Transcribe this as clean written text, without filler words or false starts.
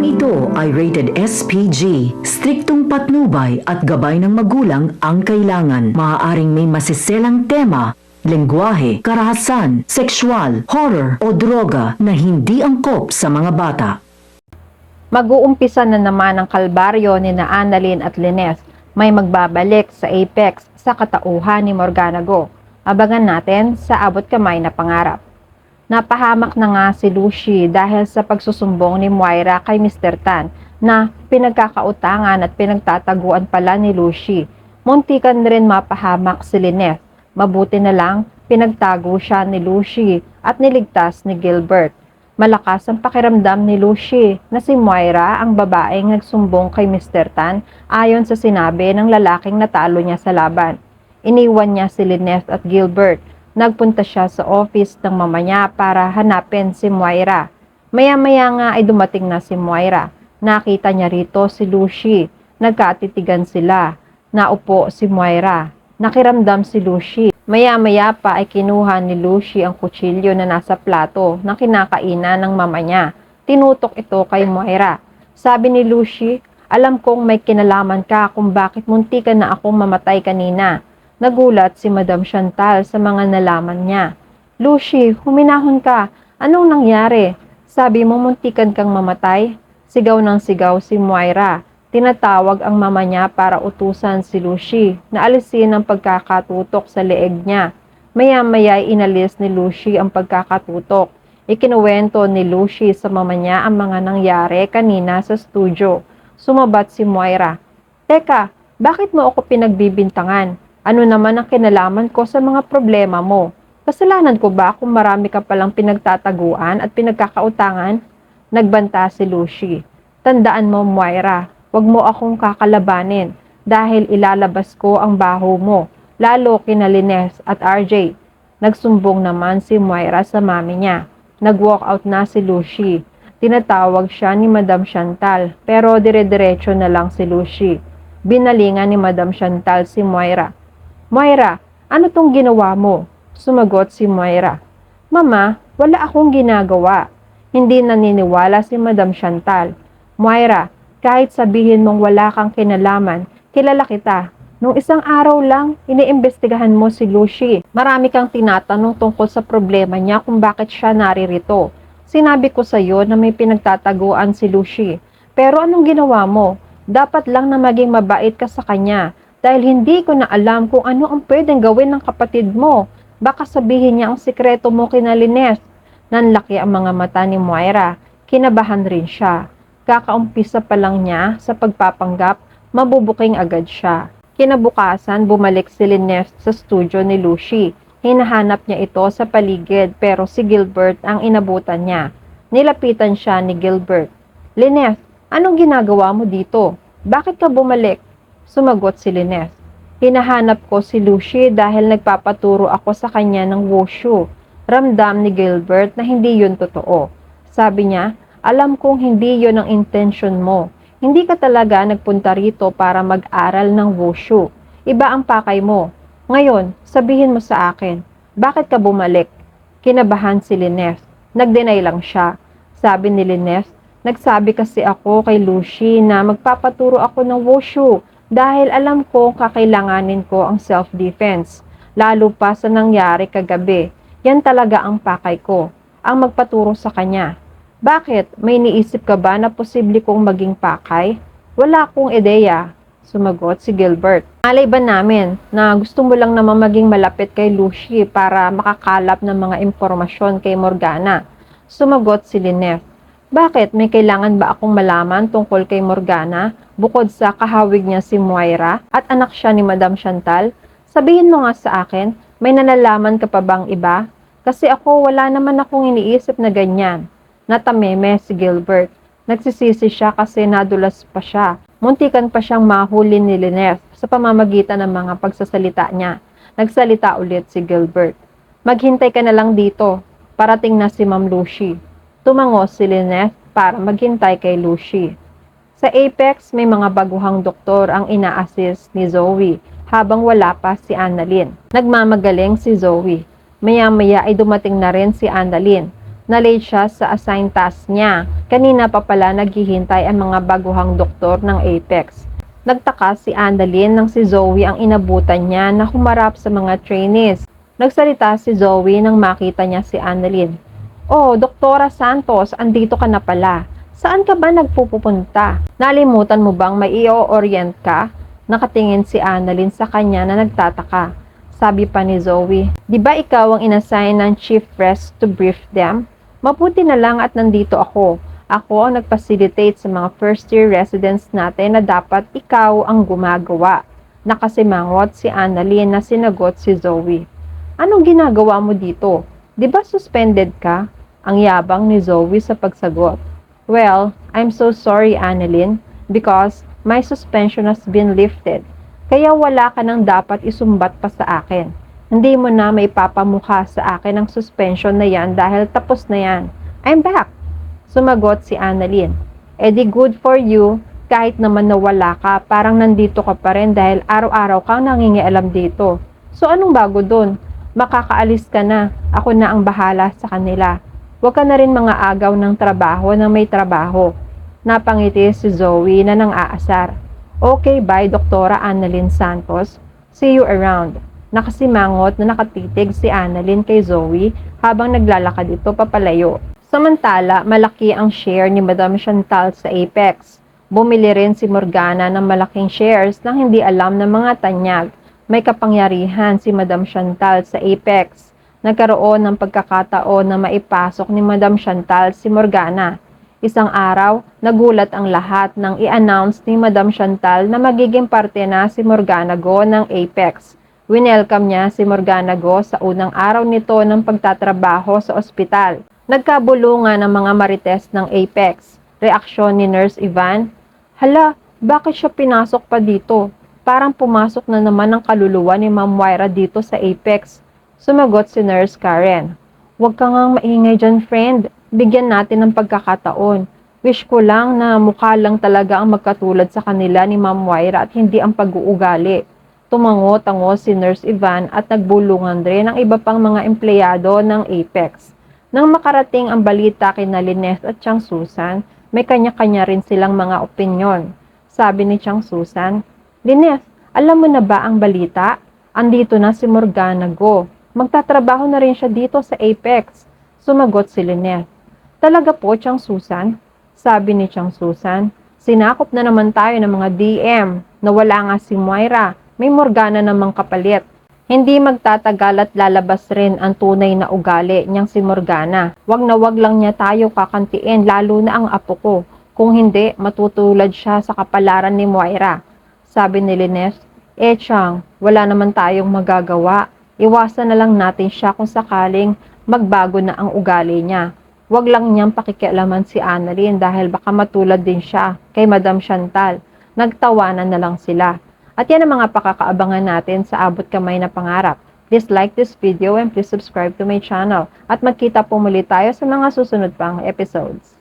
ito ay rated SPG. Striktong patnubay at gabay ng magulang ang kailangan. Maaaring may masiselang tema, lengguwahe, karahasan, sexual, horror o droga na hindi angkop sa mga bata. Mag-uumpisa na naman ang kalbaryo ni Annalyn at Lyneth. May magbabalik sa apex sa katauhan ni Morgana Go. Abangan natin sa abot kamay na pangarap. Napahamak na nga si Lucy dahil sa pagsusumbong ni Moira kay Mr. Tan na pinagkakautangan at pinagtataguan pala ni Lucy. Muntikan rin mapahamak si Lyneth. Mabuti na lang pinagtago siya ni Lucy at niligtas ni Gilbert. Malakas ang pakiramdam ni Lucy na si Moira ang babaeng nagsumbong kay Mr. Tan ayon sa sinabi ng lalaking natalo niya sa laban. Iniwan niya si Lyneth at Gilbert. Nagpunta siya sa office ng mama niya para hanapin si Moira. Maya-maya nga ay dumating na si Moira. Nakita niya rito si Lucy. Nagkatitigan sila. Naupo si Moira. Nakiramdam si Lucy. Maya-maya pa ay kinuha ni Lucy ang kutsilyo na nasa plato na kinakainan ng mama niya. Tinutok ito kay Moira. Sabi ni Lucy, alam kong may kinalaman ka kung bakit muntikan na akong mamatay kanina. Nagulat si Madam Chantal sa mga nalaman niya. Lucy, huminahon ka. Anong nangyari? Sabi mo muntikan kang mamatay? Sigaw ng sigaw si Moira. Tinatawag ang mama niya para utusan si Lucy na alisin ang pagkakatutok sa leeg niya. Maya-maya inalis ni Lucy ang pagkakatutok. Ikinuwento ni Lucy sa mama niya ang mga nangyari kanina sa studio. Sumabat si Moira. Teka, bakit mo ako pinagbibintangan? Ano naman ang kinalaman ko sa mga problema mo? Kasalanan ko ba kung marami ka palang pinagtataguan at pinagkakautangan? Nagbanta si Lucy. Tandaan mo, Moira, wag mo akong kakalabanin dahil ilalabas ko ang baho mo, lalo kina Lyneth at RJ. Nagsumbong naman si Moira sa mami niya. Nag-walk out na si Lucy. Tinatawag siya ni Madam Chantal pero dire-diretso na lang si Lucy. Binalingan ni Madam Chantal si Moira. Moira, ano tong ginawa mo? Sumagot si Moira. Mama, wala akong ginagawa. Hindi naniniwala si Madam Chantal. Moira, kahit sabihin mong wala kang kinalaman, kilala kita. Nung isang araw lang, iniimbestigahan mo si Lucy. Marami kang tinatanong tungkol sa problema niya kung bakit siya naririto. Sinabi ko sa iyo na may pinagtataguan si Lucy. Pero anong ginawa mo? Dapat lang na maging mabait ka sa kanya. Dahil hindi ko na alam kung ano ang pwedeng gawin ng kapatid mo. Baka sabihin niya ang sikreto mo kina Lyneth. Nanlaki ang mga mata ni Moira. Kinabahan rin siya. Kakaumpisa pa lang niya sa pagpapanggap, mabubuking agad siya. Kinabukasan, bumalik si Lyneth sa studio ni Lucy. Hinahanap niya ito sa paligid pero si Gilbert ang inabutan niya. Nilapitan siya ni Gilbert. Lyneth, anong ginagawa mo dito? Bakit ka bumalik? Sumagot si Lyneth. Hinahanap ko si Lucy dahil nagpapaturo ako sa kanya ng wushu. Ramdam ni Gilbert na hindi yun totoo. Sabi niya, alam kong hindi yun ang intention mo. Hindi ka talaga nagpunta rito para mag-aral ng wushu. Iba ang pakay mo. Ngayon, sabihin mo sa akin, bakit ka bumalik? Kinabahan si Lyneth. Nag-deny lang siya. Sabi ni Lyneth, nagsabi kasi ako kay Lucy na magpapaturo ako ng wushu. Dahil alam ko kakailanganin ko ang self-defense, lalo pa sa nangyari kagabi. Yan talaga ang pakay ko, ang magpaturo sa kanya. Bakit? May niisip ka ba na posible kong maging pakay? Wala akong ideya, sumagot si Gilbert. Malay ba namin na gusto mo lang naman maging malapit kay Lucy para makakalap ng mga impormasyon kay Morgana? Sumagot si Lyneth. Bakit? May kailangan ba akong malaman tungkol kay Morgana bukod sa kahawig niya si Moira at anak siya ni Madam Chantal? Sabihin mo nga sa akin, may nalalaman ka pa bang iba? Kasi ako wala naman akong iniisip na ganyan. Natameme si Gilbert. Nagsisisi siya kasi nadulas pa siya. Muntikan pa siyang mahuli ni Lyneth sa pamamagitan ng mga pagsasalita niya. Nagsalita ulit si Gilbert. Maghintay ka na lang dito. Parating na si Ma'am Lucy. Tumango si Lyneth para maghintay kay Lucy. Sa Apex, may mga baguhang doktor ang ina-assist ni Zoe habang wala pa si Annalyn. Nagmamagaling si Zoe. Maya-maya ay dumating na rin si Annalyn. Na-late siya sa assigned task niya Kanina pa pala naghihintay ang mga baguhang doktor ng Apex. Nagtaka si Annalyn nang si Zoe ang inabutan niya na humarap sa mga trainees. Nagsalita si Zoe nang makita niya si Annalyn. "Oh, Doktora Santos, andito ka na pala. Saan ka ba nagpupunta? Nalimutan mo bang may i-orient ka?" Nakatingin si Annalyn sa kanya na nagtataka. Sabi pa ni Zoe, "Di ba ikaw ang inassign ng chief press to brief them? Mabuti na lang at nandito ako. Ako ang nag-facilitate sa mga first-year residents natin na dapat ikaw ang gumagawa." Nakasimangot si Annalyn na sinagot si Zoe. "Anong ginagawa mo dito? Di ba suspended ka?" Ang yabang ni Zoe sa pagsagot. "Well, I'm so sorry, Annalyn, because my suspension has been lifted. Kaya wala ka nang dapat isumbat pa sa akin. Hindi mo na may papamukha sa akin ang suspension na yan dahil tapos na yan. I'm back." Sumagot si Annalyn. "Eh di good for you, kahit naman nawala ka, parang nandito ka pa rin dahil araw-araw kang nangingialam dito. So anong bago dun? Makakaalis ka na, ako na ang bahala sa kanila. Huwag ka na rin mga agaw ng trabaho na may trabaho." Napangiti si Zoe na nang-aasar. "Okay, bye, Doktora Annalyn Santos. See you around." Nakasimangot na nakatitig si Annalyn kay Zoe habang naglalakad ito papalayo. Samantala, malaki ang share ni Madam Chantal sa Apex. Bumili rin si Morgana ng malaking shares nang hindi alam ng mga tanyag. May kapangyarihan si Madam Chantal sa Apex. Nagkaroon ng pagkakataon na maipasok ni Madam Chantal si Morgana. Isang araw, nagulat ang lahat nang i-announce ni Madam Chantal na magiging parte na si Morgana Go ng Apex. Winelcome niya si Morgana Go sa unang araw nito ng pagtatrabaho sa ospital. Nagkabulungan ang mga marites ng Apex. Reaksyon ni Nurse Ivan, "Hala, bakit siya pinasok pa dito? Parang pumasok na naman ang kaluluwa ni Ma'am Moira dito sa Apex." Sumagot si Nurse Karen, "Huwag ka ngang maingay dyan, friend. Bigyan natin ng pagkakataon. Wish ko lang na mukha lang talaga ang magkatulad sa kanila ni Ma'am Moira at hindi ang pag-uugali." Tumango-tango si Nurse Ivan at nagbulungan rin ang iba pang mga empleyado ng Apex. Nang makarating ang balita kina Lynez at Chang Susan, may kanya-kanya rin silang mga opinyon. Sabi ni Chang Susan, "Lynez, alam mo na ba ang balita? Andito na si Morgana Go. Magtatrabaho na rin siya dito sa Apex." Sumagot si Lynez, "Talaga po, Chang Susan?" Sabi ni Chang Susan, "Sinakop na naman tayo ng mga DM. Nawala nga si Moira. May Morgana namang kapalit. Hindi magtatagal at lalabas rin ang tunay na ugali niyang si Morgana. Wag na wag lang niya tayo kakantiin, lalo na ang apo ko. Kung hindi, matutulad siya sa kapalaran ni Moira." Sabi ni Lynez, Chang, wala naman tayong magagawa. Iwasan na lang natin siya kung sakaling magbago na ang ugali niya. Wag lang niyang pakikialaman si Annalyn dahil baka matulad din siya kay Madam Chantal." Nagtawanan na lang sila. At yan ang mga pakakaabangan natin sa Abot Kamay na Pangarap. Please like this video and please subscribe to my channel. At magkita po muli tayo sa mga susunod pang episodes.